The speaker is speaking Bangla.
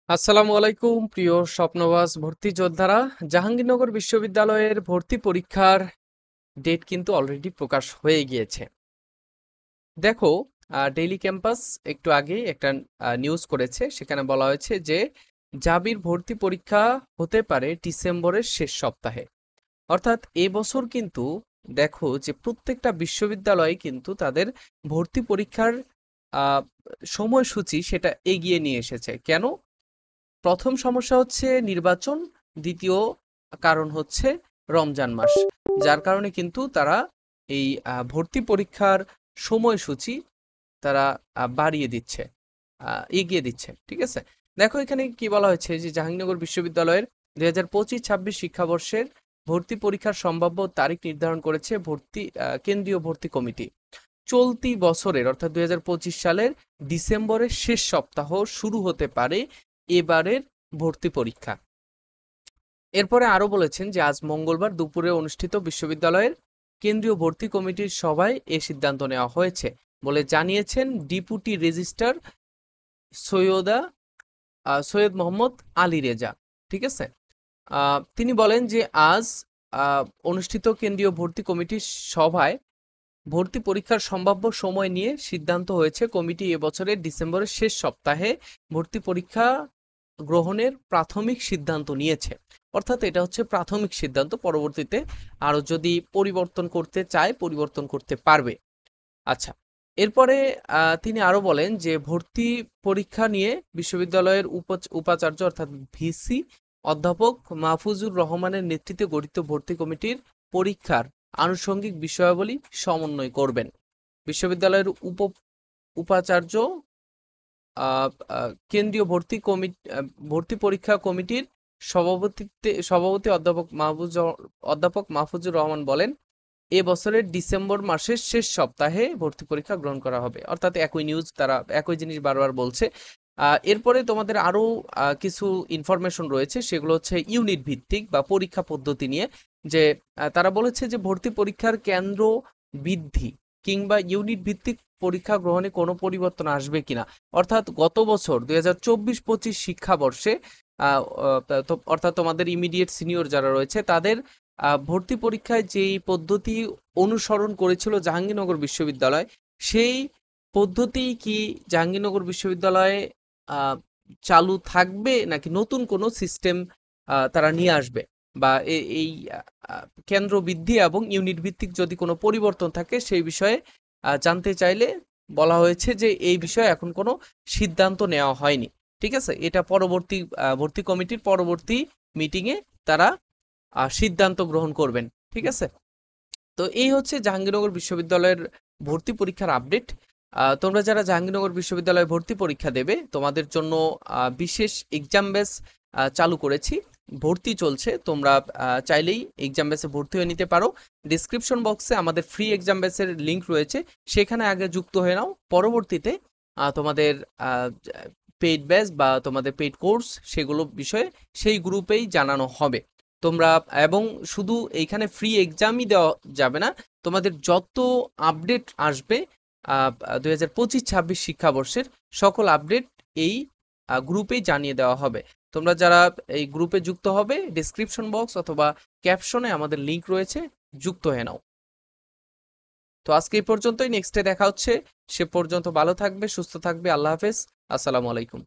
আসসালামু আলাইকুম প্রিয় স্বপ্নবাস ভর্তি যোদ্ধারা। জাহাঙ্গীরনগর বিশ্ববিদ্যালয়ের ভর্তি পরীক্ষার ডেট কিন্তু অলরেডি প্রকাশ হয়ে গিয়েছে। দেখো, ডেইলি ক্যাম্পাস একটু আগে একটা নিউজ করেছে, সেখানে বলা হয়েছে যে জাবির ভর্তি পরীক্ষা হতে পারে ডিসেম্বরের শেষ সপ্তাহে। অর্থাৎ এবছর কিন্তু দেখো যে প্রত্যেকটা বিশ্ববিদ্যালয়ে কিন্তু তাদের ভর্তি পরীক্ষার আহ, সময়সূচি সেটা এগিয়ে নিয়ে এসেছে। কেন? প্রথম সমস্যা হচ্ছে নির্বাচন, দ্বিতীয় কারণ হচ্ছে রমজান মাস, যার কারণে কিন্তু তারা এই ভর্তি পরীক্ষার সময়সূচি তারা বাড়িয়ে দিচ্ছে, এগিয়ে দিচ্ছে। ঠিক আছে, দেখো এখানে কি বলা হয়েছে যে জাহাঙ্গীরনগর বিশ্ববিদ্যালয়ের 2025-26 শিক্ষাবর্ষের ভর্তি পরীক্ষার সম্ভাব্য তারিখ নির্ধারণ করেছে কেন্দ্রীয় ভর্তি কমিটি। চলতি বছরের অর্থাৎ 2025 সালের ডিসেম্বরের শেষ সপ্তাহ শুরু হতে পারে এবারের ভর্তি পরীক্ষা। এরপরে আরো বলেছেন যে আজ মঙ্গলবার দুপুরে অনুষ্ঠিত বিশ্ববিদ্যালয়ের কেন্দ্রীয় ভর্তি কমিটির সভায় এ সিদ্ধান্ত নেওয়া হয়েছে বলে জানিয়েছেন ডেপুটি রেজিস্ট্রার সৈয়দা সৈয়দ মোহাম্মদ আলী রেজা। ঠিক আছে, তিনি বলেন যে আজ অনুষ্ঠিত কেন্দ্রীয় ভর্তি কমিটির সভায় ভর্তি পরীক্ষার সম্ভাব্য সময় নিয়ে সিদ্ধান্ত হয়েছে। কমিটি এবছরের ডিসেম্বরের শেষ সপ্তাহে ভর্তি পরীক্ষা গ্রহণের প্রাথমিক সিদ্ধান্ত নিয়েছে। অর্থাৎ এটা হচ্ছে প্রাথমিক সিদ্ধান্ত, পরবর্তীতে আরো যদি পরিবর্তন করতে চায় পরিবর্তন করতে পারবে। আচ্ছা, এরপরে তিনি আরো বলেন যে ভর্তি পরীক্ষা নিয়ে বিশ্ববিদ্যালয়ের উপাচার্য অর্থাৎ ভিসি অধ্যাপক মাহফুজুর রহমানের নেতৃত্বে গঠিত ভর্তি কমিটির পরীক্ষার আনুষঙ্গিক বিষয়াবলী সমন্বয় করবেন। বিশ্ববিদ্যালয়ের উপাচার্য কেন্দ্রীয় ভর্তি পরীক্ষা কমিটির সভাপতি অধ্যাপক মাহফুজুর রহমান বলেন, এ বছরের ডিসেম্বর মাসের শেষ সপ্তাহে ভর্তি পরীক্ষা গ্রহণ করা হবে। অর্থাৎ একই নিউজ, তারা একই জিনিস বারবার বলছে। এরপরে তোমাদের আরো কিছু ইনফরমেশন রয়েছে, সেগুলো হচ্ছে ইউনিট ভিত্তিক বা পরীক্ষা পদ্ধতি নিয়ে। যে তারা বলেছে যে ভর্তি পরীক্ষার কেন্দ্র বৃদ্ধি কিংবা ইউনিট ভিত্তিক পরীক্ষা গ্রহণে কোনো পরিবর্তন আসবে কিনা। অর্থাৎ গত বছর 2024-25 শিক্ষাবর্ষে অর্থাৎ তোমাদের ইমিডিয়েট সিনিয়র যারা রয়েছে তাদের ভর্তি পরীক্ষায় যেই পদ্ধতি অনুসরণ করেছিল জাহাঙ্গীরনগর বিশ্ববিদ্যালয়, সেই পদ্ধতি কি জাহাঙ্গীরনগর বিশ্ববিদ্যালয়ে আহ, চালু থাকবে নাকি নতুন কোনো সিস্টেম তারা নিয়ে আসবে, বা এই কেন্দ্র বৃদ্ধি এবং ইউনিট ভিত্তিক যদি কোনো পরিবর্তন থাকে সেই বিষয়ে জানতে চাইলে বলা হয়েছে যে এই বিষয়ে এখন কোনো সিদ্ধান্ত নেওয়া হয়নি। ঠিক আছে, এটা পরবর্তী ভর্তি কমিটির পরবর্তী মিটিংয়ে তারা সিদ্ধান্ত গ্রহণ করবেন। ঠিক আছে, তো এই হচ্ছে জাহাঙ্গীরনগর বিশ্ববিদ্যালয়ের ভর্তি পরীক্ষার আপডেট। তোমরা যারা জাহাঙ্গীরনগর বিশ্ববিদ্যালয়ে ভর্তি পরীক্ষা দেবে তাদের জন্য বিশেষ এক্সাম ব্যাচ চালু করেছি, ভর্তি চলছে। তোমরা চাইলেই এক্সাম ব্যাচে ভর্তি হয়ে নিতে পারো। ডিসক্রিপশন বক্সে আমাদের ফ্রি এক্সাম ব্যাচের লিঙ্ক রয়েছে, সেখানে আগে যুক্ত হয়ে নাও। পরবর্তীতে তোমাদের পেইড ব্যাচ বা তোমাদের পেইড কোর্স সেগুলো বিষয়ে সেই গ্রুপেই জানানো হবে। তোমরা এবং শুধু এইখানে ফ্রি এক্সামই দেওয়া যাবে না, তোমাদের যত আপডেট আসবে 2025-26 শিক্ষাবর্ষের সকল আপডেট এই গ্রুপেই জানিয়ে দেওয়া হবে। তোমরা যারা এই গ্রুপে যুক্ত হবে, ডেসক্রিপশন বক্স অথবা ক্যাপশনে আমাদের লিংক রয়েছে, যুক্ত হয়ে নাও। তো আজকে এই পর্যন্তই, নেক্সটে দেখা হচ্ছে। সে পর্যন্ত ভালো থাকবে, সুস্থ থাকবে। আল্লাহ হাফেজ, আসসালামু আলাইকুম।